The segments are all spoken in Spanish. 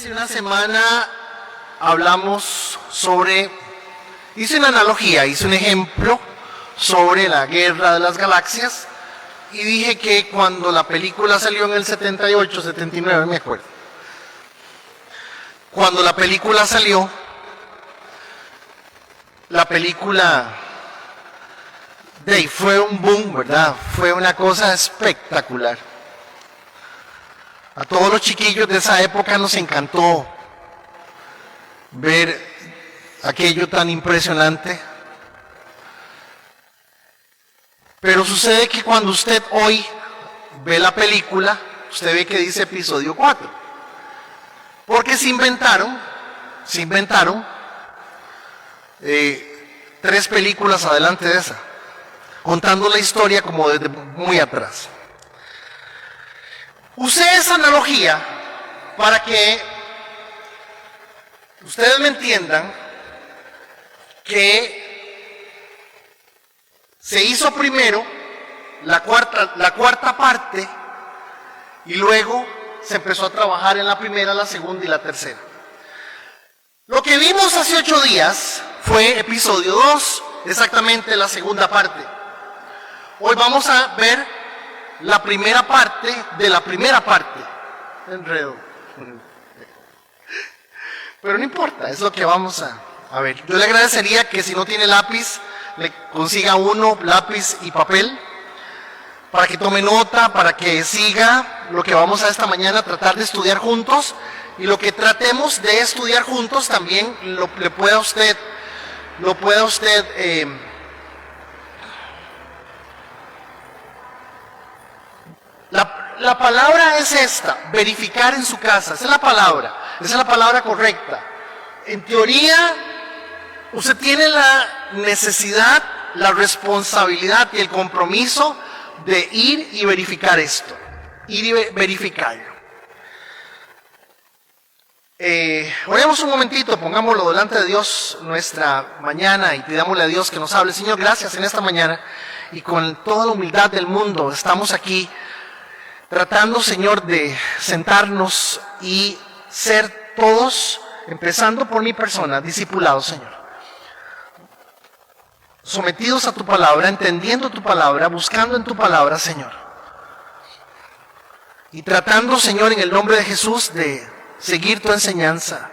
Hace una semana hablamos hice una analogía, hice un ejemplo sobre la Guerra de las Galaxias y dije que cuando la película salió en el 78, 79, me acuerdo. Cuando la película salió, la película fue un boom, ¿verdad? Fue una cosa espectacular. A todos los chiquillos de esa época nos encantó ver aquello tan impresionante. Pero sucede que cuando usted hoy ve la película, usted ve que dice episodio 4. Porque se inventaron 3 películas adelante de esa, contando la historia como desde muy atrás. Usé esa analogía para que ustedes me entiendan que se hizo primero la cuarta parte y luego se empezó a trabajar en la primera, la segunda y la tercera. Lo que vimos hace 8 días fue episodio 2, exactamente la segunda parte. Hoy vamos a ver la primera parte de la primera parte. Enredo. Pero no importa, es lo que vamos a ver. Yo le agradecería que si no tiene lápiz, le consiga uno, lápiz y papel, para que tome nota, para que siga lo que vamos a esta mañana a tratar de estudiar juntos. Y lo que tratemos de estudiar juntos también lo pueda usted La palabra es esta, verificar en su casa, esa es la palabra correcta. En teoría, usted tiene la necesidad, la responsabilidad y el compromiso de ir y verificar esto, ir y verificarlo. Oremos un momentito, pongámoslo delante de Dios nuestra mañana y pidámosle a Dios que nos hable. Señor, gracias en esta mañana y con toda la humildad del mundo estamos aquí tratando, Señor, de sentarnos y ser todos, empezando por mi persona, discipulados, Señor. Sometidos a tu palabra, entendiendo tu palabra, buscando en tu palabra, Señor. Y tratando, Señor, en el nombre de Jesús, de seguir tu enseñanza.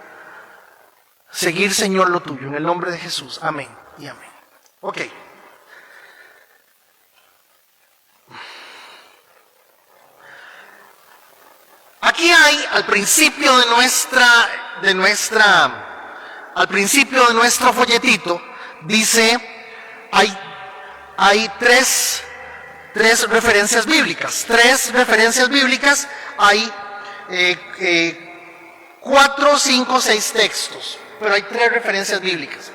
Seguir, Señor, lo tuyo, en el nombre de Jesús. Amén y amén. Ok. Aquí hay, al principio de nuestro folletito, dice, hay tres referencias bíblicas. 3 referencias bíblicas, hay 4, 5, 6 textos, pero hay 3 referencias bíblicas.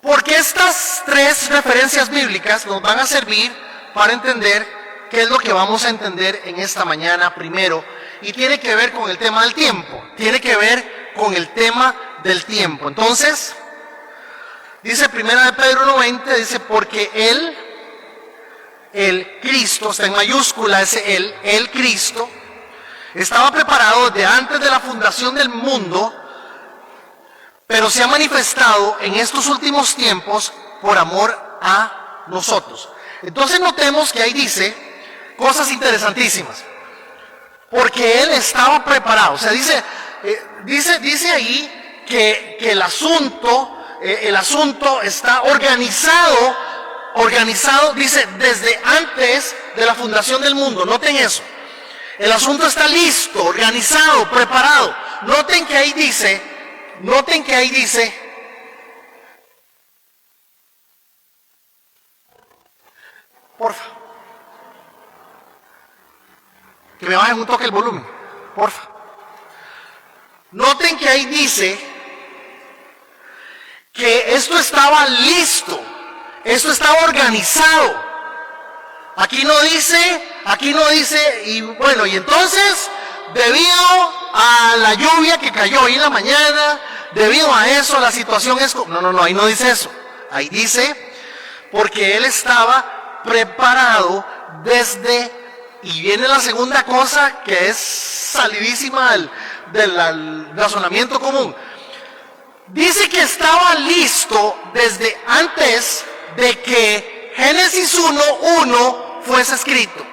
Porque estas 3 referencias bíblicas nos van a servir para entender qué es lo que vamos a entender en esta mañana primero, y tiene que ver con el tema del tiempo, Entonces, dice 1 de Pedro 1:20, dice, porque el Cristo, está en mayúscula ese el Cristo, estaba preparado desde antes de la fundación del mundo, pero se ha manifestado en estos últimos tiempos por amor a nosotros. Entonces notemos que ahí dice cosas interesantísimas, porque Él estaba preparado. O sea, dice ahí que el asunto está organizado, dice, desde antes de la fundación del mundo. Noten eso. El asunto está listo, organizado, preparado. Noten que ahí dice, porfa, que me bajen un toque el volumen, porfa. Noten que ahí dice que esto estaba listo, esto estaba organizado. Aquí no dice, y bueno, y entonces, debido a la lluvia que cayó hoy en la mañana, debido a eso, la situación es... No, ahí no dice eso. Ahí dice, porque Él estaba preparado desde Y viene la segunda cosa que es salidísima del razonamiento común. Dice que estaba listo desde antes de que Génesis 1:1 fuese escrito.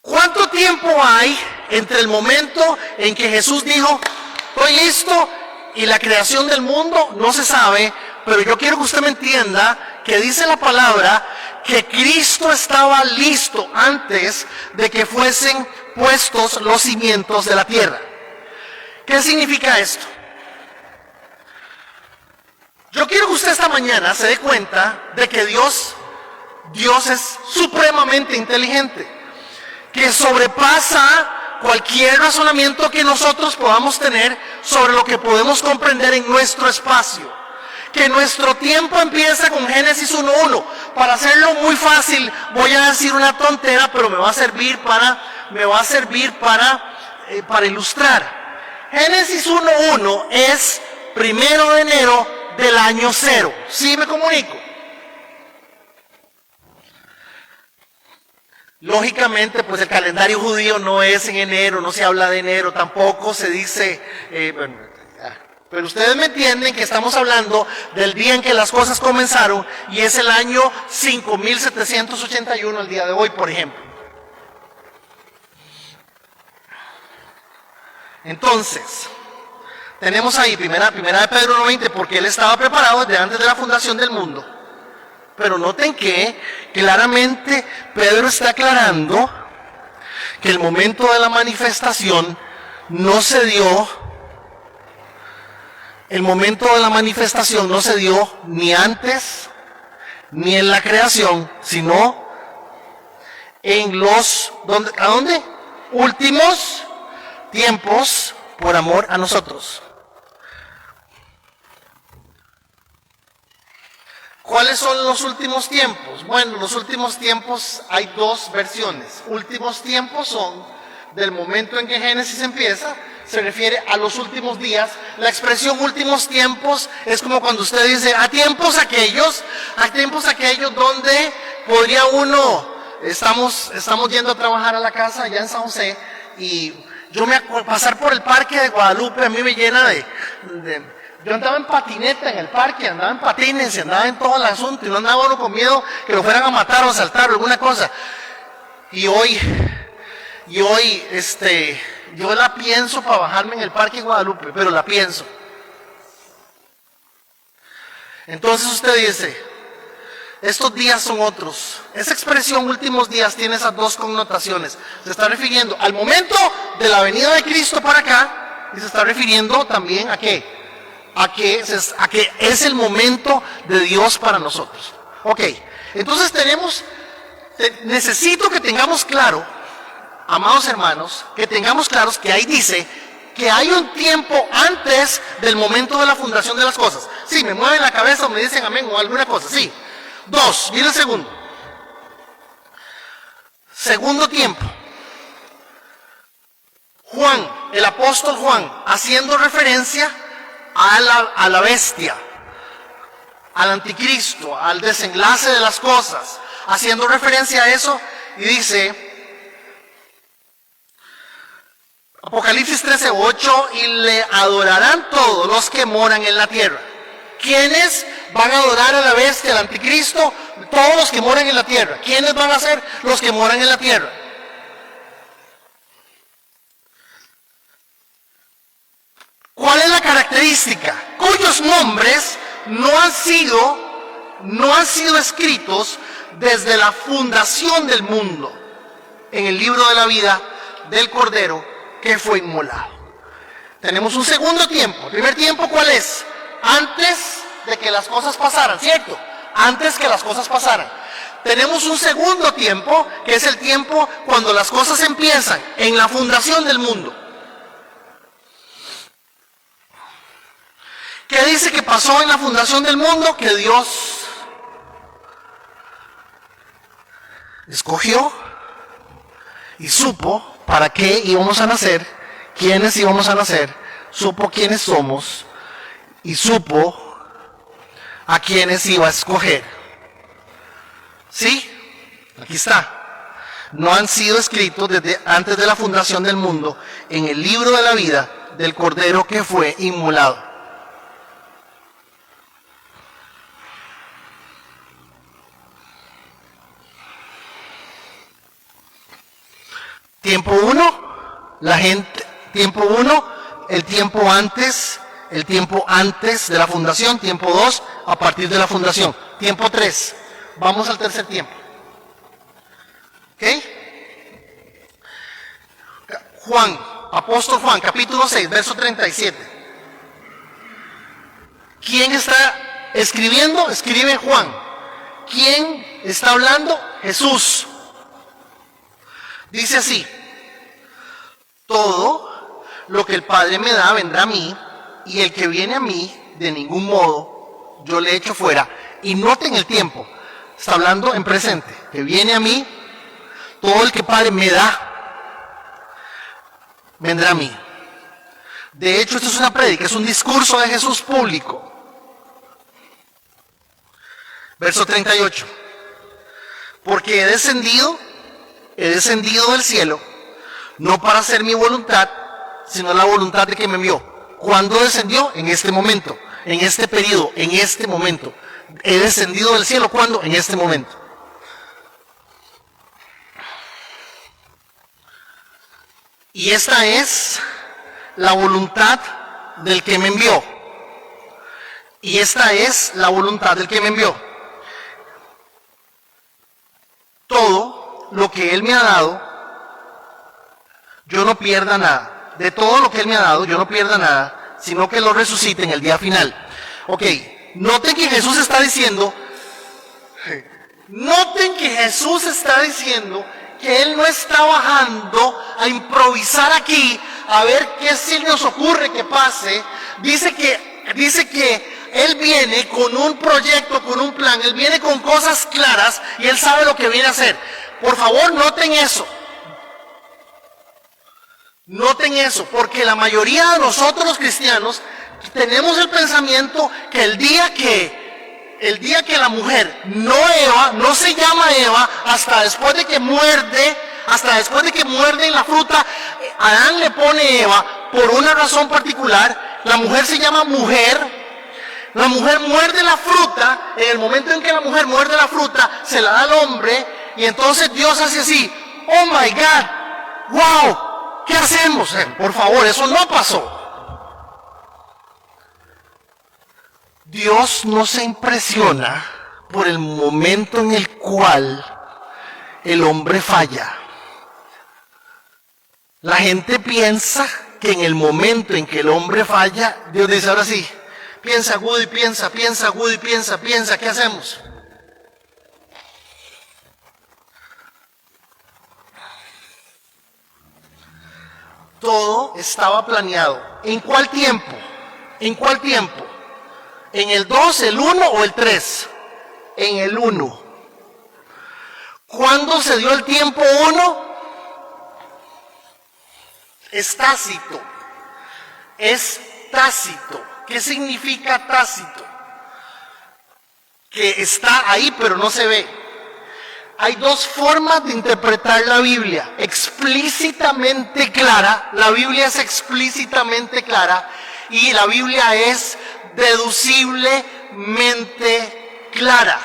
¿Cuánto tiempo hay entre el momento en que Jesús dijo, estoy listo, y la creación del mundo? No se sabe, pero yo quiero que usted me entienda que dice la palabra que Cristo estaba listo antes de que fuesen puestos los cimientos de la tierra. ¿Qué significa esto? Yo quiero que usted esta mañana se dé cuenta de que Dios es supremamente inteligente, que sobrepasa cualquier razonamiento que nosotros podamos tener sobre lo que podemos comprender en nuestro espacio. Que nuestro tiempo empieza con Génesis 1:1. Para hacerlo muy fácil, voy a decir una tontera, pero me va a servir para ilustrar. Génesis 1:1 es 1 de enero del año 0. ¿Sí me comunico? Lógicamente, pues el calendario judío no es en enero, no se habla de enero, tampoco se dice, pero ustedes me entienden que estamos hablando del día en que las cosas comenzaron, y es el año 5781 el día de hoy, por ejemplo. Entonces, tenemos ahí primera de Pedro 1:20, porque él estaba preparado desde antes de la fundación del mundo. Pero noten que claramente Pedro está aclarando que el momento de la manifestación no se dio, ni antes ni en la creación, sino en los últimos tiempos por amor a nosotros. ¿Cuáles son los últimos tiempos? Bueno, los últimos tiempos hay dos versiones. Últimos tiempos son del momento en que Génesis empieza, se refiere a los últimos días. La expresión últimos tiempos es como cuando usted dice a tiempos aquellos donde podría uno, estamos yendo a trabajar a la casa allá en San José, y yo me acuerdo pasar por el parque de Guadalupe, a mí me llena yo andaba en patineta en el parque, andaba en patines, andaba en todo el asunto, y no andaba uno con miedo que lo fueran a matar o a asaltar o alguna cosa. Y hoy, yo la pienso para bajarme en el parque de Guadalupe, pero la pienso. Entonces usted dice, estos días son otros. Esa expresión últimos días tiene esas dos connotaciones. Se está refiriendo al momento de la venida de Cristo para acá, y se está refiriendo también a qué. A que es el momento de Dios para nosotros. Ok, entonces necesito que tengamos claro, amados hermanos, que tengamos claros que ahí dice que hay un tiempo antes del momento de la fundación de las cosas. Sí, me mueven la cabeza o me dicen amén o alguna cosa, sí. 2, viene el segundo. Segundo tiempo. Juan, el apóstol Juan, haciendo referencia a la bestia, al anticristo, al desenlace de las cosas, haciendo referencia a eso, y dice, Apocalipsis 13:8, y le adorarán todos los que moran en la tierra. ¿Quiénes van a adorar a la bestia, al anticristo? Todos los que moran en la tierra. ¿Quiénes van a ser los que moran en la tierra? ¿Cuál es la característica? Cuyos nombres no han sido escritos desde la fundación del mundo en el libro de la vida del Cordero que fue inmolado. Tenemos un segundo tiempo. El primer tiempo, ¿cuál es? Antes de que las cosas pasaran, ¿cierto? Antes que las cosas pasaran. Tenemos un segundo tiempo, que es el tiempo cuando las cosas empiezan en la fundación del mundo. ¿Qué dice que pasó en la fundación del mundo? Que Dios escogió y supo para qué íbamos a nacer, quiénes íbamos a nacer, supo quiénes somos y supo a quiénes iba a escoger. ¿Sí? Aquí está. No han sido escritos desde antes de la fundación del mundo en el libro de la vida del Cordero que fue inmolado. Tiempo 1, la gente, tiempo 1, el tiempo antes de la fundación, tiempo 2, a partir de la fundación, tiempo 3, vamos al tercer tiempo. ¿Ok? Juan, apóstol Juan, capítulo 6, verso 37. ¿Quién está escribiendo? Escribe Juan. ¿Quién está hablando? Jesús. Dice así: todo lo que el Padre me da vendrá a mí, y el que viene a mí, de ningún modo yo le echo fuera. Y noten el tiempo, está hablando en presente, que viene a mí, todo el que Padre me da, vendrá a mí. De hecho, esto es una prédica, es un discurso de Jesús público. Verso 38. Porque he descendido del cielo, no para hacer mi voluntad, sino la voluntad de que me envió. ¿Cuándo descendió? En este momento, en este periodo, en este momento. He descendido del cielo, ¿cuándo? En este momento. Y esta es la voluntad del que me envió. Y esta es la voluntad del que me envió. Todo lo que Él me ha dado, yo no pierda nada. De todo lo que Él me ha dado, yo no pierda nada, sino que lo resucite en el día final. Ok, noten que Jesús está diciendo que Él no está bajando a improvisar aquí, a ver qué se nos ocurre que pase. Dice que Él viene con un proyecto, con un plan, Él viene con cosas claras y Él sabe lo que viene a hacer. Por favor, noten eso. Noten eso, porque la mayoría de nosotros los cristianos tenemos el pensamiento que el día que la mujer, no se llama Eva, hasta después de que muerde en la fruta, Adán le pone Eva por una razón particular. La mujer se llama mujer. La mujer muerde la fruta. En el momento en que la mujer muerde la fruta, se la da al hombre, y entonces Dios hace así: oh my God, wow, ¿qué hacemos? Por favor, eso no pasó. Dios no se impresiona por el momento en el cual el hombre falla. La gente piensa que en el momento en que el hombre falla, Dios dice: ahora sí, piensa agudo y piensa, ¿qué hacemos? Todo estaba planeado. ¿En cuál tiempo? ¿En el 2, el 1 o el 3? En el 1. ¿Cuándo se dio el tiempo 1? Es tácito. ¿Qué significa tácito? Que está ahí pero no se ve. Hay dos formas de interpretar la Biblia. Explícitamente clara. La Biblia es explícitamente clara. Y la Biblia es deduciblemente clara.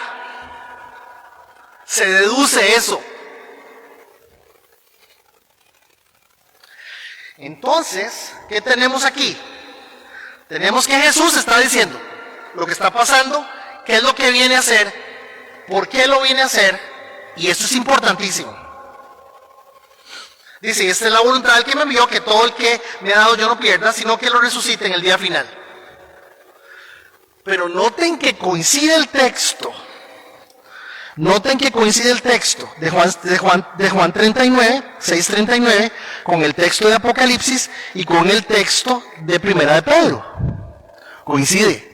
Se deduce eso. Entonces, ¿qué tenemos aquí? Tenemos que Jesús está diciendo lo que está pasando, qué es lo que viene a hacer, por qué lo viene a hacer, y esto es importantísimo. Dice: esta es la voluntad del que me envió, que todo el que me ha dado yo no pierda, sino que lo resucite en el día final. Pero noten que coincide el texto. De Juan 39, 6:39, con el texto de Apocalipsis y con el texto de Primera de Pedro. Coincide.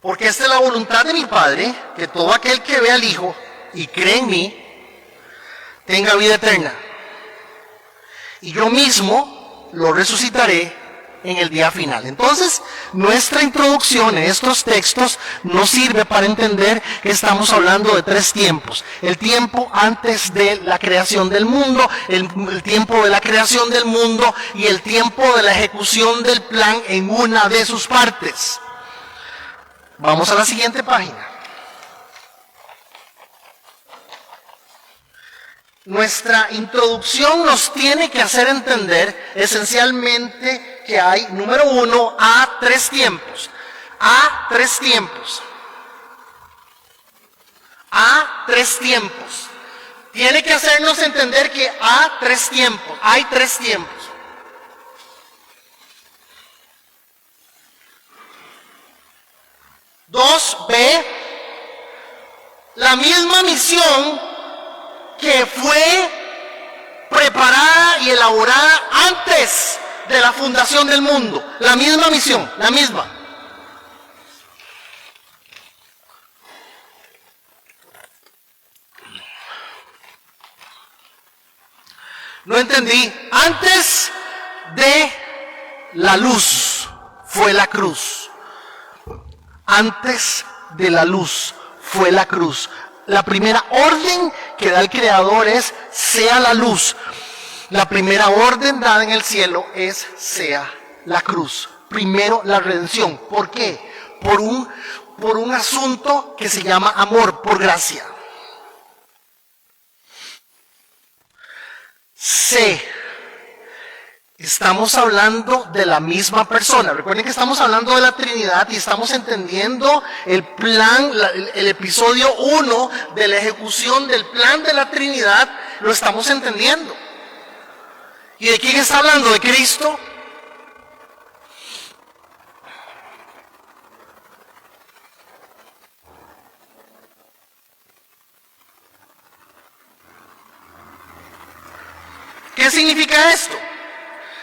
Porque esta es la voluntad de mi Padre, que todo aquel que ve al Hijo y cree en mí, tenga vida eterna. Y yo mismo lo resucitaré en el día final. Entonces, nuestra introducción en estos textos nos sirve para entender que estamos hablando de tres tiempos. El tiempo antes de la creación del mundo, el tiempo de la creación del mundo y el tiempo de la ejecución del plan en una de sus partes. Vamos a la siguiente página. Nuestra introducción nos tiene que hacer entender esencialmente que hay, número uno, tres tiempos. Tres tiempos. Tres tiempos. Tiene que hacernos entender que tres tiempos. Hay tres tiempos. Dos, la misma misión que fue preparada y elaborada antes de la fundación del mundo. La misma misión, la misma. No entendí. Antes de la luz fue la cruz. Antes de la luz fue la cruz. La primera orden que da el Creador es sea la luz. La primera orden dada en el cielo es sea la cruz. Primero la redención. ¿Por qué? Por un asunto que se llama amor, por gracia. Estamos hablando de la misma persona. Recuerden que estamos hablando de la Trinidad y estamos entendiendo el plan, el episodio 1 de la ejecución del plan de la Trinidad, lo estamos entendiendo. ¿Y de quién está hablando? ¿De Cristo? ¿Qué significa esto?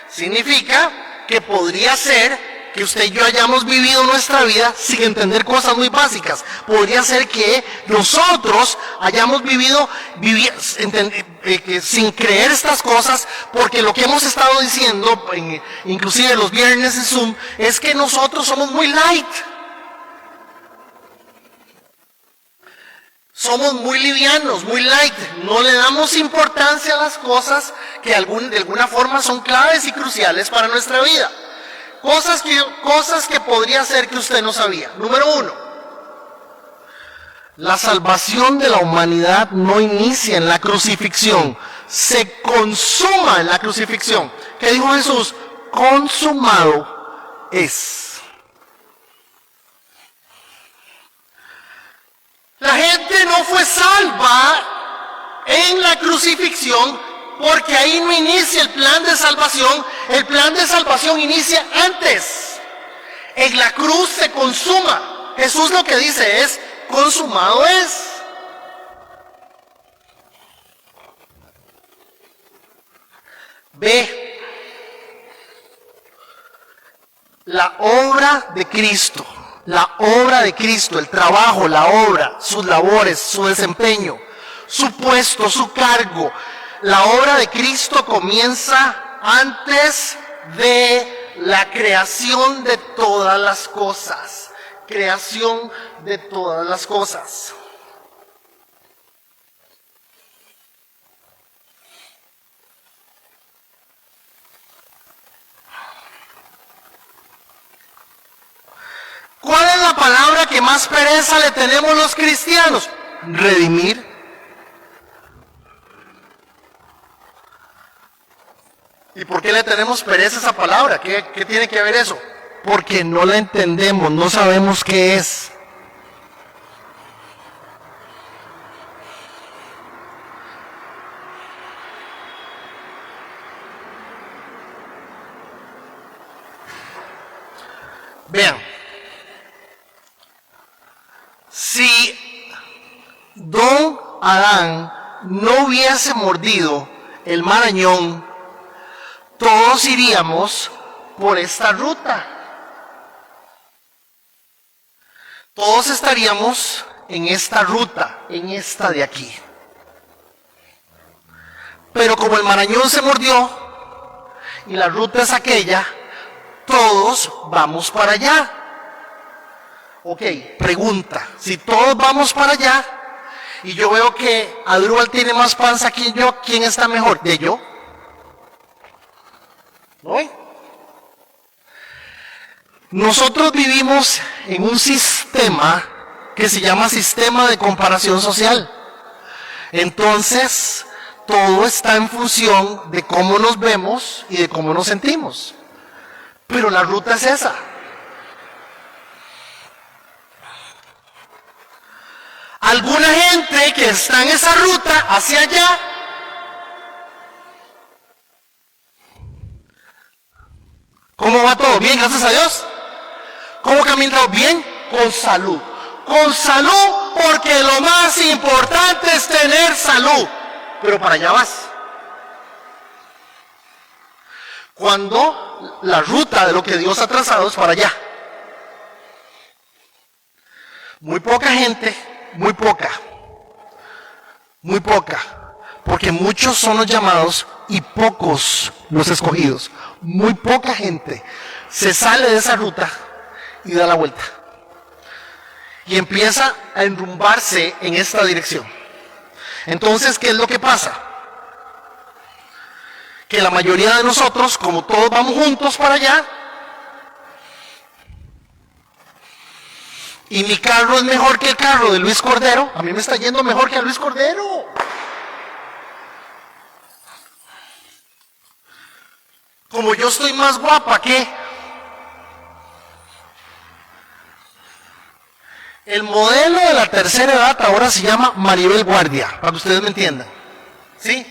Significa que podría ser que usted y yo hayamos vivido nuestra vida sin entender cosas muy básicas. Podría ser que nosotros hayamos vivido sin creer estas cosas, porque lo que hemos estado diciendo, inclusive los viernes en Zoom, es que nosotros somos muy light. Somos muy livianos, muy light, no le damos importancia a las cosas que de alguna forma son claves y cruciales para nuestra vida. Cosas que podría ser que usted no sabía. Número 1, la salvación de la humanidad no inicia en la crucifixión, se consuma en la crucifixión. ¿Qué dijo Jesús? Consumado es. La gente no fue salva en la crucifixión porque ahí no inicia el plan de salvación. El plan de salvación inicia antes. En la cruz se consuma. Jesús lo que dice es, consumado es. La obra de Cristo. La obra de Cristo, el trabajo, la obra, sus labores, su desempeño, su puesto, su cargo. La obra de Cristo comienza antes de la creación de todas las cosas. Creación de todas las cosas. ¿Cuál es la palabra que más pereza le tenemos los cristianos? Redimir. ¿Y por qué le tenemos pereza a esa palabra? ¿Qué tiene que ver eso? Porque no la entendemos, no sabemos qué es. Vean. Si don Adán no hubiese mordido el marañón, todos iríamos por esta ruta. Todos estaríamos en esta ruta, en esta de aquí. Pero como el marañón se mordió y la ruta es aquella, todos vamos para allá. Ok, pregunta, si todos vamos para allá y yo veo que Adrúbal tiene más panza que yo, ¿quién está mejor? ¿De yo? ¿No? Nosotros vivimos en un sistema que se llama sistema de comparación social. Entonces, todo está en función de cómo nos vemos y de cómo nos sentimos. Pero la ruta es esa. Alguna gente que está en esa ruta hacia allá ¿cómo va todo? Bien, gracias a Dios. ¿Cómo camina? Bien, con salud. Con salud, porque lo más importante es tener salud. Pero para allá vas. Cuando la ruta de lo que Dios ha trazado es para allá. Muy poca gente, muy poca, porque muchos son los llamados y pocos los escogidos. Muy poca gente se sale de esa ruta y da la vuelta. Y empieza a enrumbarse en esta dirección. Entonces, ¿qué es lo que pasa? Que la mayoría de nosotros, como todos vamos juntos para allá, y mi carro es mejor que el carro de Luis Cordero, a mí me está yendo mejor que a Luis Cordero. Como yo estoy más guapa que... El modelo de la tercera edad ahora se llama Maribel Guardia, para que ustedes me entiendan. ¿Sí?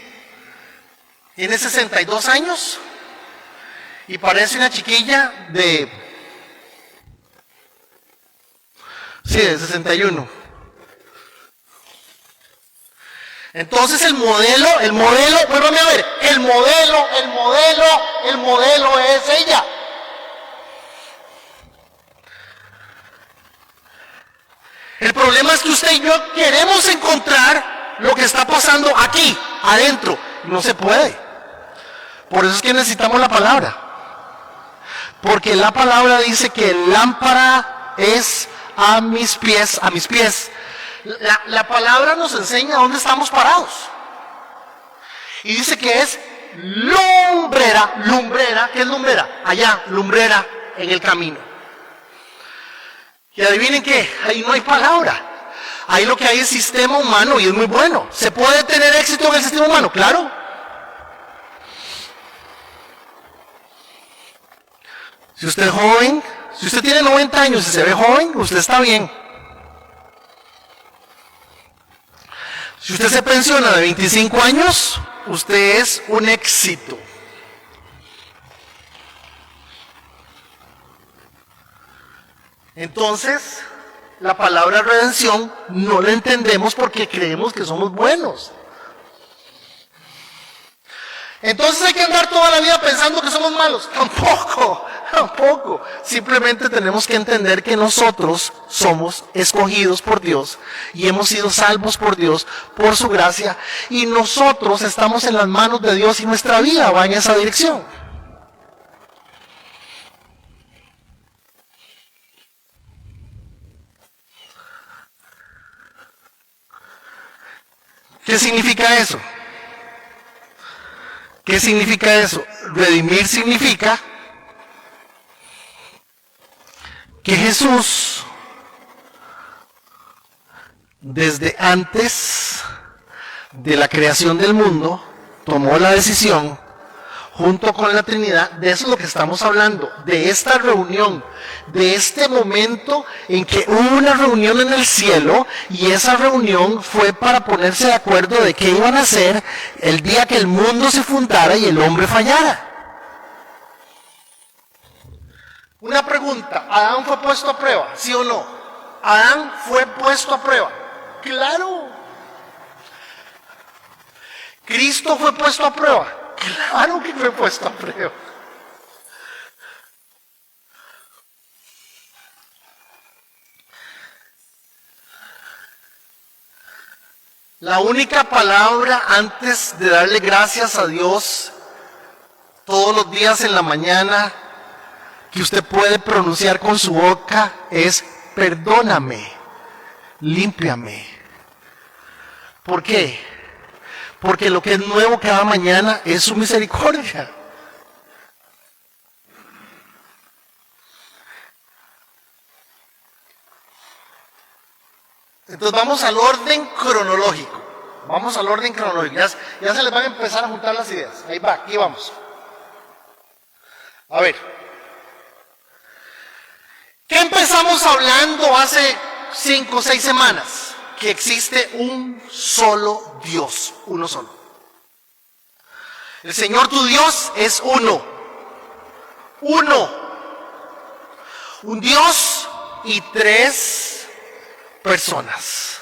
Tiene 62 años y parece una chiquilla de... Sí, de 61. Entonces el modelo, vuélvame a ver, el modelo es ella. El problema es que usted y yo queremos encontrar lo que está pasando aquí, adentro. No se puede. Por eso es que necesitamos la palabra. Porque la palabra dice que lámpara es a mis pies. La palabra nos enseña dónde estamos parados. Y dice que es lumbrera, ¿qué es lumbrera? Allá, lumbrera en el camino. Y adivinen qué, ahí no hay palabra. Ahí lo que hay es sistema humano y es muy bueno. ¿Se puede tener éxito en el sistema humano? Claro. Si usted es joven, si usted tiene 90 años y se ve joven, usted está bien. Si usted se pensiona de 25 años, usted es un éxito. Entonces, la palabra redención no la entendemos porque creemos que somos buenos. Entonces hay que andar toda la vida pensando que somos malos. Tampoco. Simplemente tenemos que entender que nosotros somos escogidos por Dios y hemos sido salvos por Dios, por su gracia, y nosotros estamos en las manos de Dios y nuestra vida va en esa dirección. ¿Qué significa eso? ¿Qué significa eso? Redimir significa que Jesús, desde antes de la creación del mundo, tomó la decisión, junto con la Trinidad, de eso es lo que estamos hablando, de esta reunión, de este momento en que hubo una reunión en el cielo, y esa reunión fue para ponerse de acuerdo de qué iban a hacer el día que el mundo se fundara y el hombre fallara. Una pregunta, ¿Adán fue puesto a prueba? ¿Sí o no? ¿Adán fue puesto a prueba? Claro. ¿Cristo fue puesto a prueba? Claro que fue puesto a prueba. La única palabra antes de darle gracias a Dios todos los días en la mañana que usted puede pronunciar con su boca es perdóname, límpiame. ¿Por qué? Porque lo que es nuevo cada mañana es su misericordia. Entonces vamos al orden cronológico. Vamos al orden cronológico. Ya se les van a empezar a juntar las ideas. Ahí va, aquí vamos. A ver. ¿Qué empezamos hablando hace 5 o 6 semanas? Que existe un solo Dios, uno solo. El Señor tu Dios es uno. Uno. Un Dios y 3 personas.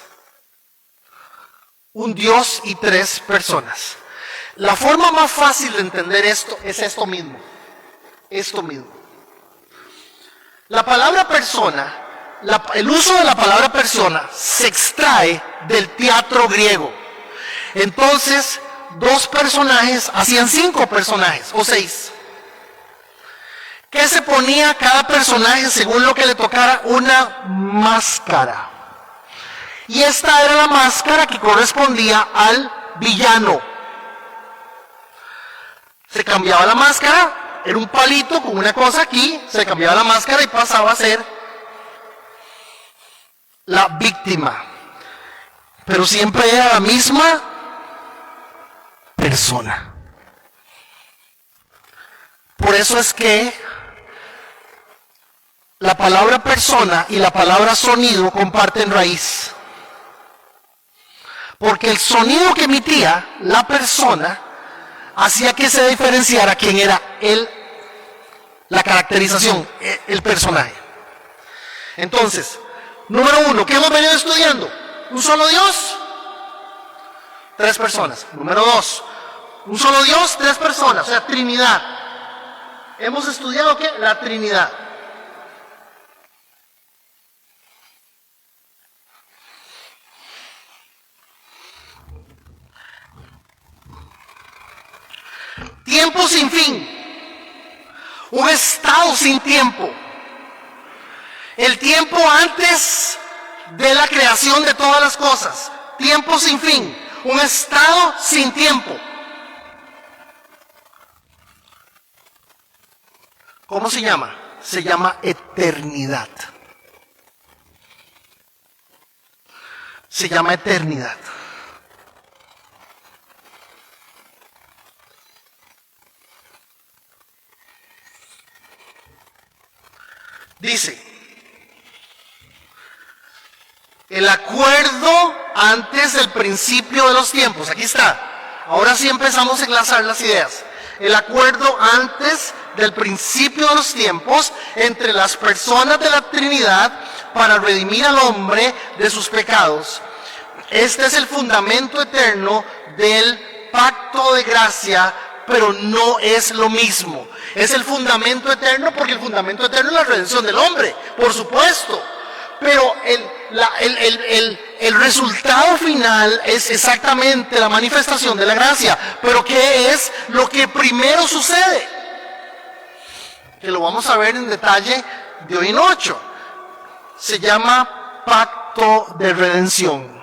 Un Dios y 3 personas. La forma más fácil de entender esto es esto mismo. Esto mismo. La palabra persona, el uso de la palabra persona se extrae del teatro griego. Entonces, 2 personajes hacían 5 personajes o 6. ¿Qué se ponía cada personaje según lo que le tocara? Una máscara. Y esta era la máscara que correspondía al villano. Se cambiaba la máscara, era un palito con una cosa aquí, se cambiaba la máscara y pasaba a ser la víctima. Pero siempre era la misma persona. Por eso es que la palabra persona y la palabra sonido comparten raíz. Porque el sonido que emitía la persona hacía que se diferenciara quién era él, la caracterización, el personaje. Entonces, número 1, ¿qué hemos venido estudiando? ¿Un solo Dios? 3 personas. Número 2, un solo Dios, 3 personas, o sea, Trinidad. Hemos estudiado ¿qué? La Trinidad. Tiempo sin fin, un estado sin tiempo, el tiempo antes de la creación de todas las cosas, tiempo sin fin, un estado sin tiempo. ¿Cómo se llama? Se llama eternidad. Se llama eternidad. Dice, el acuerdo antes del principio de los tiempos. Aquí está. Ahora sí empezamos a enlazar las ideas. El acuerdo antes del principio de los tiempos entre las personas de la Trinidad para redimir al hombre de sus pecados. Este es el fundamento eterno del pacto de gracia, pero no es lo mismo. Es el fundamento eterno porque el fundamento eterno es la redención del hombre, por supuesto. Pero el resultado final es exactamente la manifestación de la gracia. Pero ¿qué es lo que primero sucede? Que lo vamos a ver en detalle de hoy en 8. Se llama pacto de redención.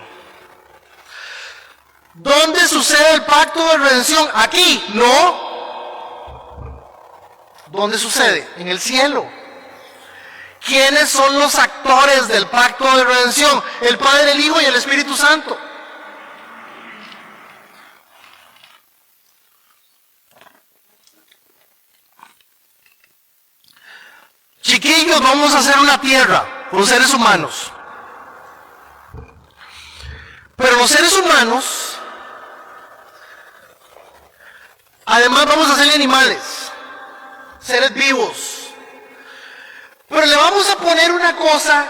¿Dónde sucede el pacto de redención? Aquí, no. ¿Dónde sucede? En el cielo. ¿Quiénes son los actores del pacto de redención? El Padre, el Hijo y el Espíritu Santo. Chiquillos, vamos a hacer una tierra con seres humanos. Pero los seres humanos, además vamos a hacer animales, seres vivos. Pero le vamos a poner una cosa,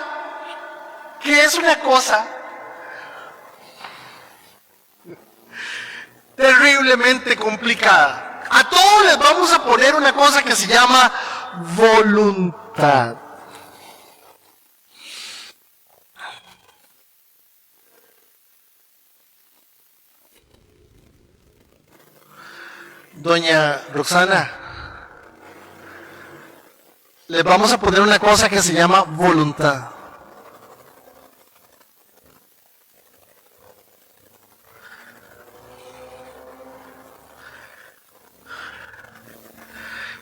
que es una cosa terriblemente complicada. A todos les vamos a poner una cosa que se llama voluntad. Doña Roxana, les vamos a poner una cosa que se llama voluntad.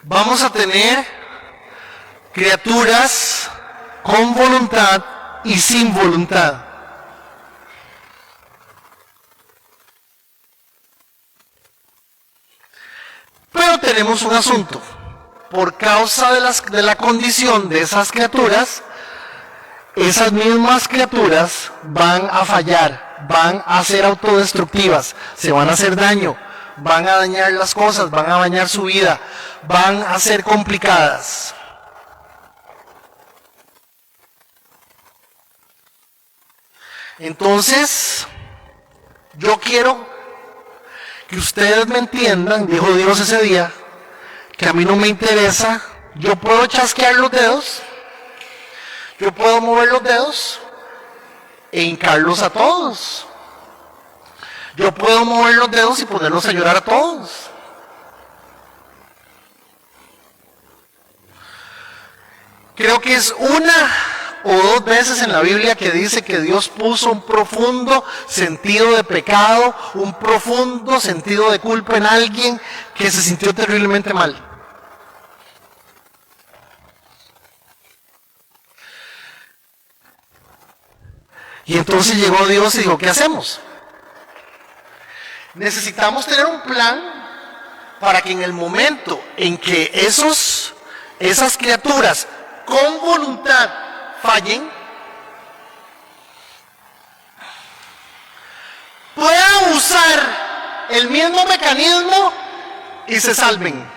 Vamos a tener criaturas con voluntad y sin voluntad. Pero tenemos un asunto. Por causa de la condición de esas criaturas, esas mismas criaturas van a fallar, van a ser autodestructivas, se van a hacer daño, van a dañar las cosas, van a dañar su vida, van a ser complicadas. Entonces, yo quiero que ustedes me entiendan, dijo Dios ese día, que a mí no me interesa, yo puedo chasquear los dedos, yo puedo mover los dedos e hincarlos a todos. Yo puedo mover los dedos y ponerlos a llorar a todos. Creo que es una o dos veces en la Biblia que dice que Dios puso un profundo sentido de pecado, un profundo sentido de culpa en alguien que se sintió terriblemente mal. Y entonces llegó Dios y dijo, ¿qué hacemos? Necesitamos tener un plan para que en el momento en que esas criaturas con voluntad fallen, puedan usar el mismo mecanismo y se salven.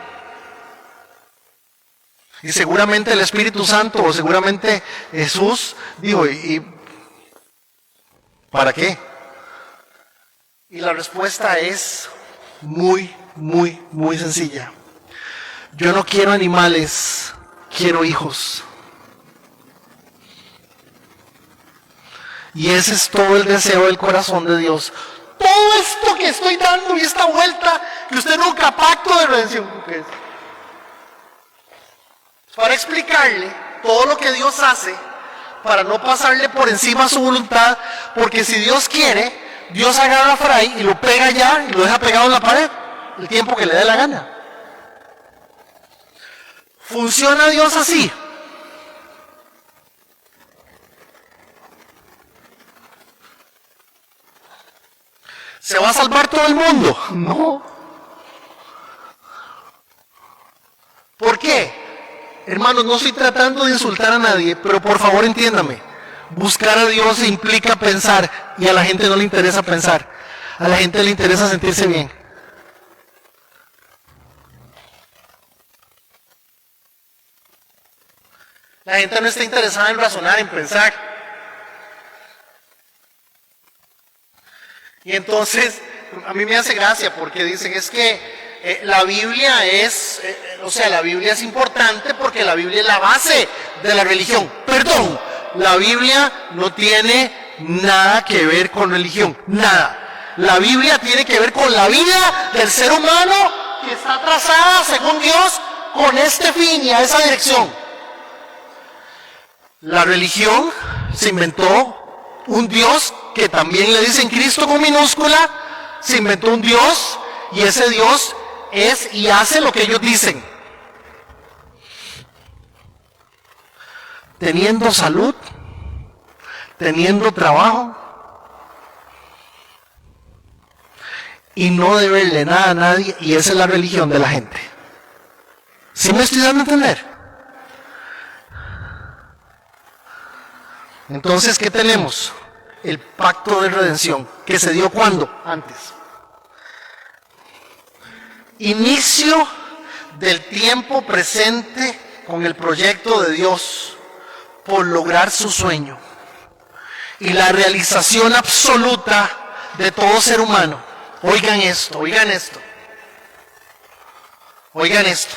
Y seguramente el Espíritu Santo o seguramente Jesús dijo, ¿y para qué? Y la respuesta es muy sencilla. Yo no quiero animales, quiero hijos. Y ese es todo el deseo del corazón de Dios. Todo esto que estoy dando y esta vuelta que usted nunca pacto de redención, ¿qué es? Para explicarle todo lo que Dios hace, para no pasarle por encima su voluntad, porque si Dios quiere, Dios agarra a Fray y lo pega allá y lo deja pegado en la pared el tiempo que le dé la gana. ¿Funciona Dios así? ¿Se va a salvar todo el mundo? No. ¿Por qué? Hermanos, no estoy tratando de insultar a nadie, pero por favor entiéndame. Buscar a Dios implica pensar y a la gente no le interesa pensar. A la gente le interesa sentirse bien. La gente no está interesada en razonar, en pensar. Y entonces, a mí me hace gracia porque dicen, es que la Biblia es, la Biblia es importante porque la Biblia es la base de la religión. Perdón, la Biblia no tiene nada que ver con religión, nada. La Biblia tiene que ver con la vida del ser humano que está trazada, según Dios, con este fin y a esa dirección. La religión se inventó un Dios que también le dicen Cristo con minúscula, se inventó un Dios y ese Dios es y hace lo que ellos dicen. Teniendo salud, teniendo trabajo y no deberle nada a nadie, y esa es la religión de la gente. ¿Sí me estoy dando a entender? Entonces, ¿qué tenemos? El pacto de redención, que se dio ¿cuándo? Antes. Inicio del tiempo presente con el proyecto de Dios por lograr su sueño y la realización absoluta de todo ser humano. Oigan esto, oigan esto. Oigan esto.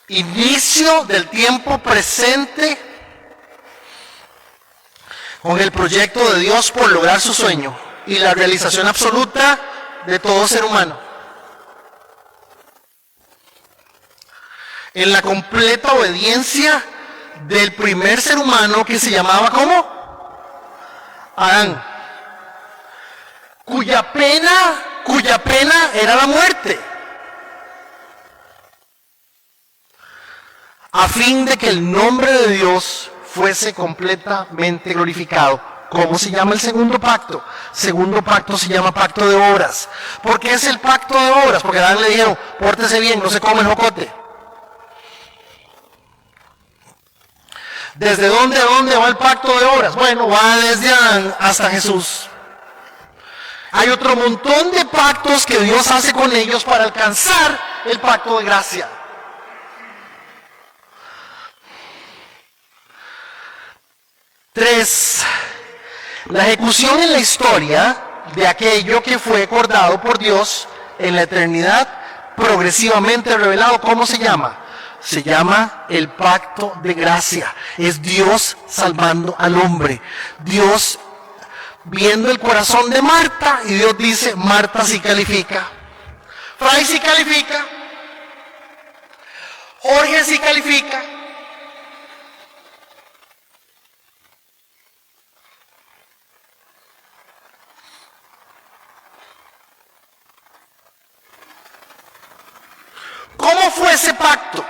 Inicio del tiempo presente con el proyecto de Dios por lograr su sueño y la realización absoluta de todo ser humano. En la completa obediencia del primer ser humano que se llamaba ¿cómo? Adán. Cuya pena era la muerte. A fin de que el nombre de Dios fuese completamente glorificado. ¿Cómo se llama el segundo pacto? Segundo pacto se llama pacto de obras. ¿Por qué es el pacto de obras? Porque a Adán le dijeron, pórtese bien, no se come el jocote. ¿Desde dónde a dónde va el pacto de obras? Bueno, va desde Adán hasta Jesús. Hay otro montón de pactos que Dios hace con ellos para alcanzar el pacto de gracia. Tres, la ejecución en la historia de aquello que fue acordado por Dios en la eternidad, progresivamente revelado. ¿Cómo se llama? Se llama el pacto de gracia. Es Dios salvando al hombre. Dios viendo el corazón de Marta y Dios dice, Marta sí califica. Fray sí califica. Jorge sí califica. ¿Cómo fue ese pacto?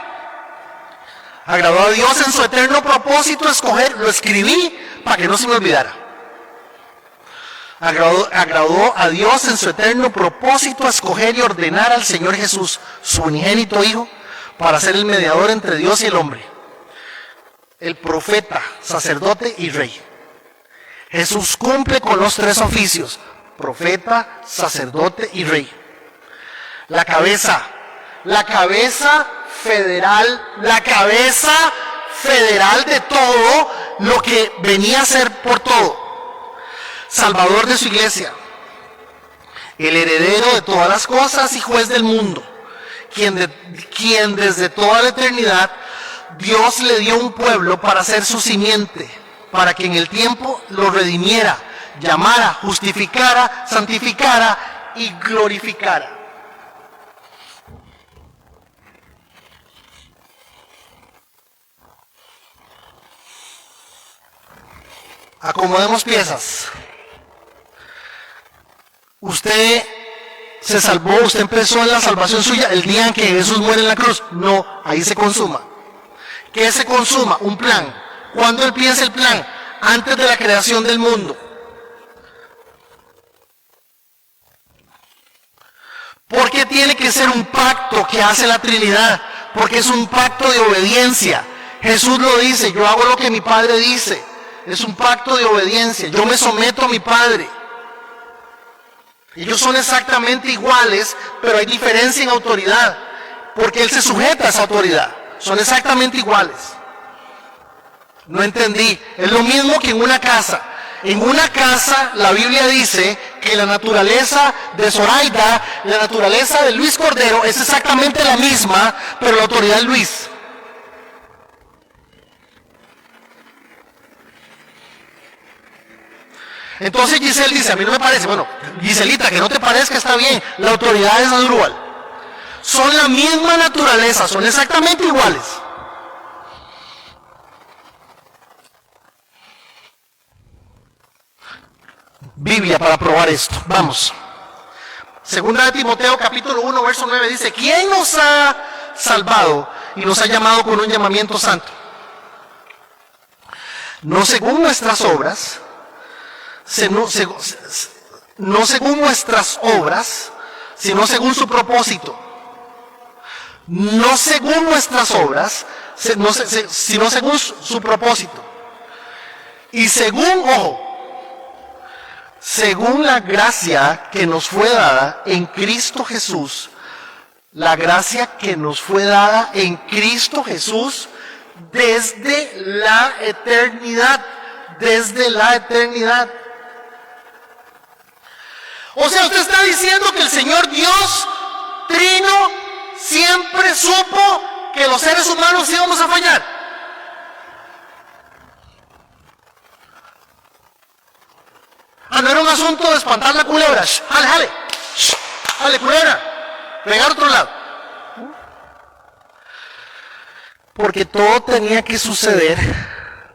Agradó a Dios en su eterno propósito escoger, lo escribí para que no se me olvidara. Agradó a Dios en su eterno propósito escoger y ordenar al Señor Jesús, su unigénito Hijo, para ser el mediador entre Dios y el hombre. El profeta, sacerdote y rey. Jesús cumple con los tres oficios, profeta, sacerdote y rey. La cabeza federal de todo lo que venía a ser por todo. Salvador de su iglesia, el heredero de todas las cosas y juez del mundo, quien desde toda la eternidad Dios le dio un pueblo para ser su simiente, para que en el tiempo lo redimiera, llamara, justificara, santificara y glorificara. Acomodemos piezas. Usted se salvó, usted empezó en la salvación suya el día en que Jesús muere en la cruz. No, ahí se consuma. ¿Qué se consuma? Un plan. ¿Cuándo empieza el plan? Antes de la creación del mundo. Porque tiene que ser un pacto que hace la Trinidad, porque es un pacto de obediencia. Jesús lo dice, yo hago lo que mi Padre dice. Es un pacto de obediencia. Yo me someto a mi Padre. Ellos son exactamente iguales, pero hay diferencia en autoridad, porque Él se sujeta a esa autoridad. Son exactamente iguales. No entendí. Es lo mismo que en una casa. En una casa, la Biblia dice que la naturaleza de Zoraida, la naturaleza de Luis Cordero es exactamente la misma, pero la autoridad es Luis. Entonces Giselle dice, a mí no me parece. Bueno, Giselita, que no te parezca está bien. La autoridad es Adrúbal. Son la misma naturaleza, son exactamente iguales. Biblia para probar esto. Vamos. Segunda de Timoteo capítulo 1 verso 9 dice, ¿quién nos ha salvado y nos ha llamado con un llamamiento santo? No según nuestras obras, no según nuestras obras, sino según su propósito. No según nuestras obras, sino según su propósito. Y según, ojo, según la gracia que nos fue dada en Cristo Jesús, la gracia que nos fue dada en Cristo Jesús desde la eternidad, desde la eternidad. O sea, usted está diciendo que el Señor Dios Trino siempre supo que los seres humanos íbamos a fallar. Ah, no era un asunto de espantar la culebra. Jale, jale. ¡Ale, culebra! Pegar otro lado. Porque todo tenía que suceder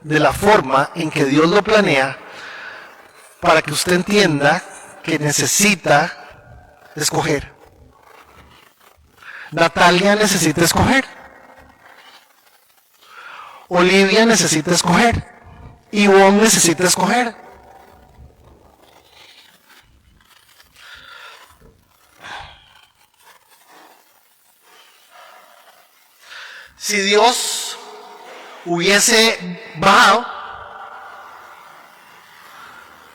de la forma en que Dios lo planea para que usted entienda que necesita escoger. Natalia necesita escoger. Olivia necesita escoger. Ivonne necesita escoger. Si Dios hubiese bajado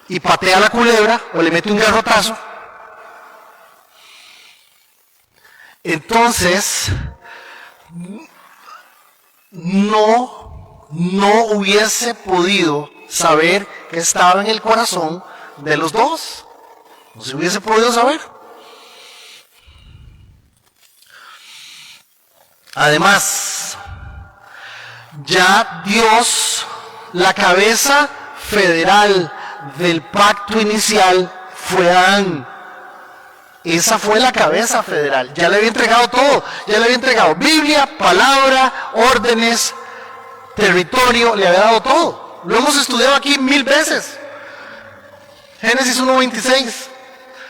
y patea a la culebra o le mete un garrotazo, entonces no hubiese podido saber qué estaba en el corazón de los dos. No se hubiese podido saber. Además, ya Dios, la cabeza federal del pacto inicial fue Adán. Esa fue la cabeza federal. Ya le había entregado todo. Ya le había entregado Biblia, palabra, órdenes, territorio. Le había dado todo. Lo hemos estudiado aquí 1000 veces. Génesis 1:26.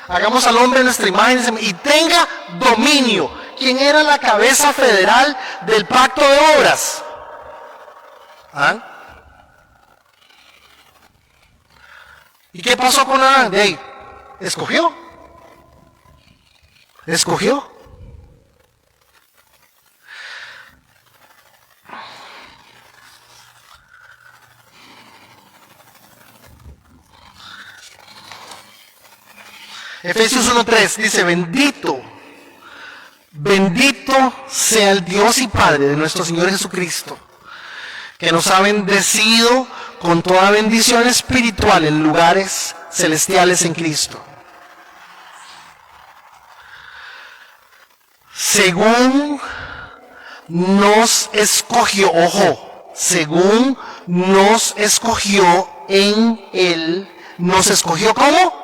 Hagamos al hombre en nuestra imagen y tenga dominio. ¿Quién era la cabeza federal del pacto de obras? ¿Ah? ¿Y qué pasó con Adán? De ahí, escogió. Efesios 1:3 dice, bendito sea el Dios y Padre de nuestro Señor Jesucristo, que nos ha bendecido con toda bendición espiritual en lugares celestiales en Cristo. Según nos escogió, ojo, según nos escogió en Él, ¿nos escogió cómo?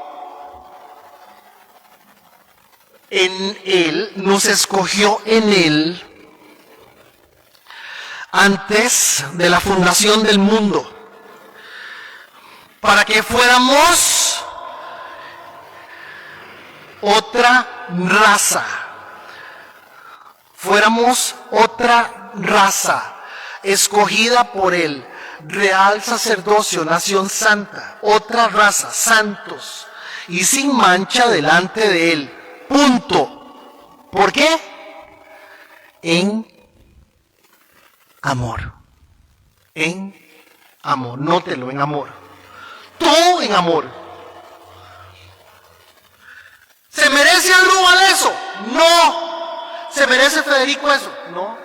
En Él, nos escogió en Él antes de la fundación del mundo, para que fuéramos otra raza, escogida por Él, real sacerdocio, nación santa, otra raza, santos, y sin mancha delante de Él. Punto. ¿Por qué? En amor. Nótelo, en amor. Todo en amor. ¿Se merece Andrúbal eso? No. ¿Se merece Federico eso? No.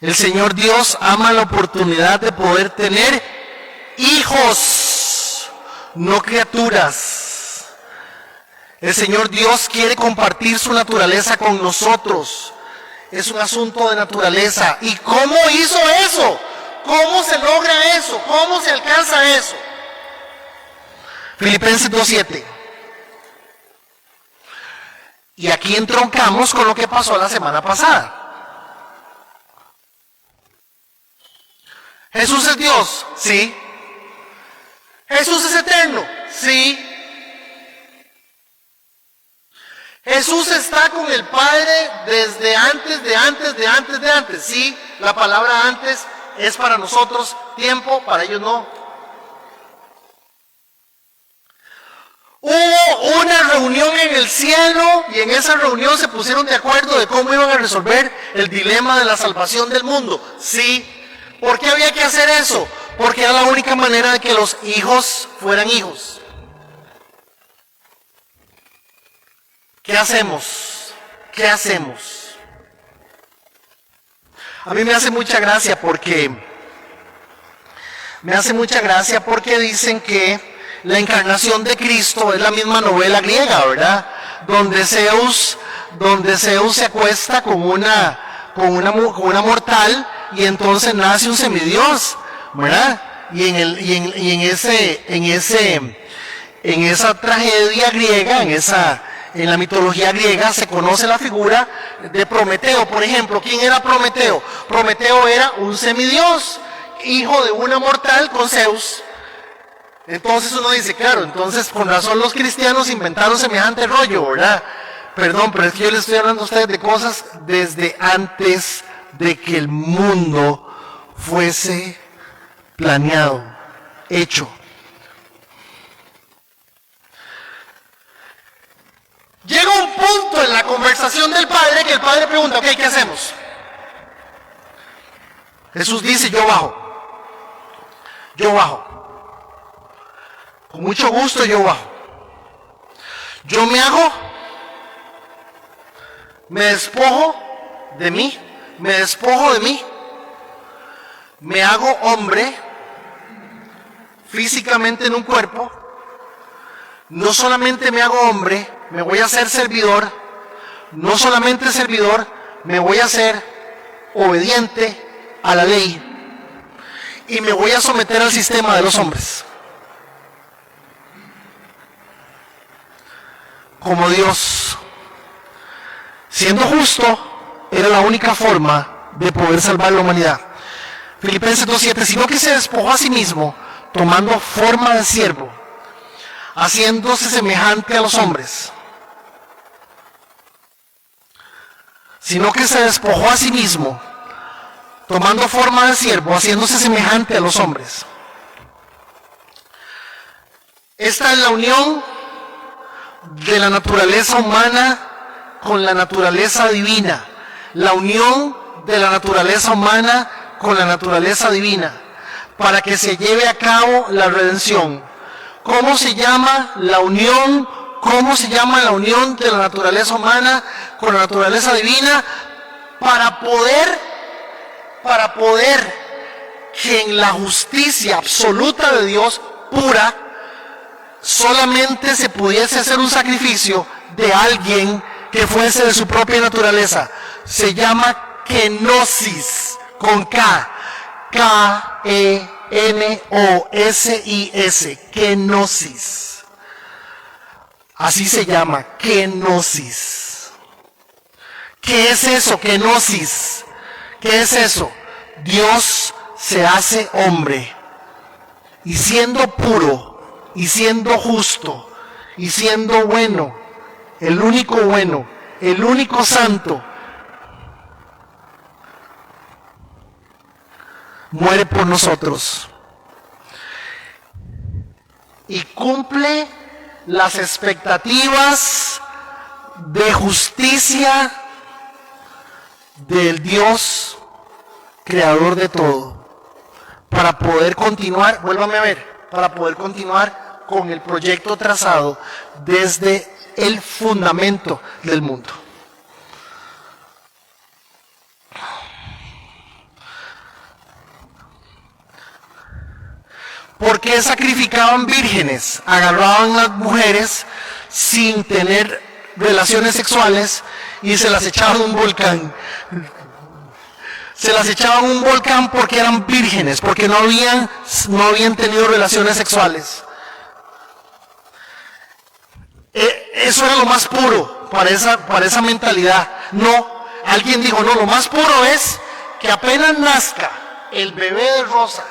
El Señor Dios ama la oportunidad de poder tener hijos, no criaturas. El Señor Dios quiere compartir su naturaleza con nosotros. Es un asunto de naturaleza. ¿Y cómo hizo eso? ¿Cómo se logra eso? ¿Cómo se alcanza eso? Filipenses 2:7. Y aquí entroncamos con lo que pasó la semana pasada. ¿Jesús es Dios? Sí. ¿Jesús es eterno? Sí. Jesús está con el Padre desde antes. Sí, la palabra antes es para nosotros tiempo, para ellos no. Hubo una reunión en el cielo y en esa reunión se pusieron de acuerdo de cómo iban a resolver el dilema de la salvación del mundo. Sí. ¿Por qué había que hacer eso? Porque era la única manera de que los hijos fueran hijos. ¿Qué hacemos? A mí me hace mucha gracia porque dicen que la encarnación de Cristo es la misma novela griega, ¿verdad? Donde Zeus se acuesta con una mortal y entonces nace un semidios, ¿verdad? Y en esa tragedia griega, en la mitología griega se conoce la figura de Prometeo. Por ejemplo, ¿quién era Prometeo? Prometeo era un semidios, hijo de una mortal con Zeus. Entonces uno dice, claro, entonces con razón los cristianos inventaron semejante rollo, ¿verdad? Perdón, pero es que yo les estoy hablando a ustedes de cosas desde antes de que el mundo fuese planeado, hecho. Llega un punto en la conversación del Padre que el Padre pregunta, ok, ¿qué hacemos? Jesús dice, yo bajo. Con mucho gusto yo bajo. Yo me despojo de mí, me hago hombre físicamente en un cuerpo. No solamente me hago hombre, me voy a hacer servidor. No solamente servidor, me voy a hacer obediente a la ley y me voy a someter al sistema de los hombres. Como Dios, siendo justo, era la única forma de poder salvar la humanidad. Filipenses 2:7, sino que se despojó a sí mismo, tomando forma de siervo, haciéndose semejante a los hombres. Sino que se despojó a sí mismo, tomando forma de siervo, haciéndose semejante a los hombres. Esta es la unión de la naturaleza humana con la naturaleza divina. La unión de la naturaleza humana con la naturaleza divina, para que se lleve a cabo la redención. ¿Cómo se llama la unión? ¿Cómo se llama la unión de la naturaleza humana con la naturaleza divina? Para poder que en la justicia absoluta de Dios, pura, solamente se pudiese hacer un sacrificio de alguien que fuese de su propia naturaleza. Se llama kenosis, con K, K-E-N-O-S-I-S, kenosis. Así se llama, kenosis. ¿Qué es eso, kenosis? ¿Qué es eso? Dios se hace hombre y siendo puro y siendo justo y siendo bueno, el único santo, muere por nosotros y cumple las expectativas de justicia del Dios creador de todo, para poder continuar, para poder continuar con el proyecto trazado desde el fundamento del mundo. ¿Por qué sacrificaban vírgenes? Agarraban las mujeres sin tener relaciones sexuales y se las echaban a un volcán. Se las echaban a un volcán porque eran vírgenes, porque no habían tenido relaciones sexuales. Eso era lo más puro para esa mentalidad. No, alguien dijo, no, lo más puro es que apenas nazca el bebé de Rosa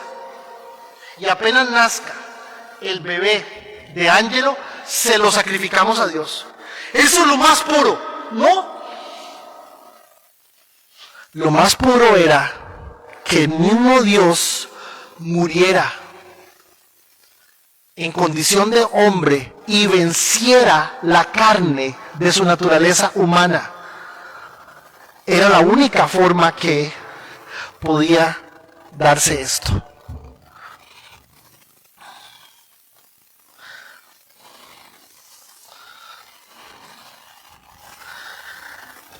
y apenas nazca el bebé de Ángelo, se lo sacrificamos a Dios. Eso es lo más puro. No. Lo más puro era que el mismo Dios muriera en condición de hombre y venciera la carne de su naturaleza humana. Era la única forma que podía darse esto.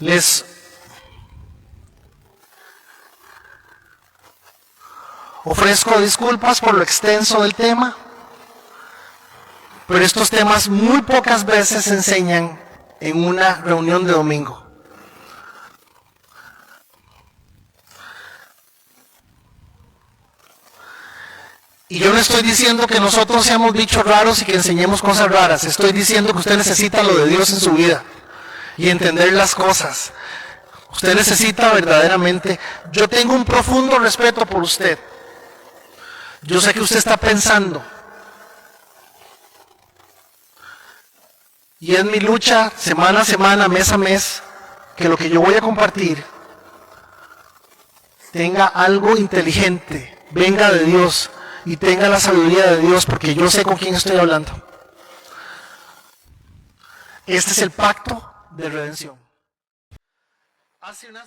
Les ofrezco disculpas por lo extenso del tema, pero estos temas muy pocas veces se enseñan en una reunión de domingo. Y yo no estoy diciendo que nosotros seamos bichos raros y que enseñemos cosas raras. Estoy diciendo que usted necesita lo de Dios en su vida y entender las cosas. Usted necesita verdaderamente. Yo tengo un profundo respeto por usted. Yo sé que usted está pensando. Y es mi lucha semana a semana, mes a mes, que lo que yo voy a compartir tenga algo inteligente, venga de Dios y tenga la sabiduría de Dios, porque yo sé con quién estoy hablando. Este es el pacto de redención. Hace una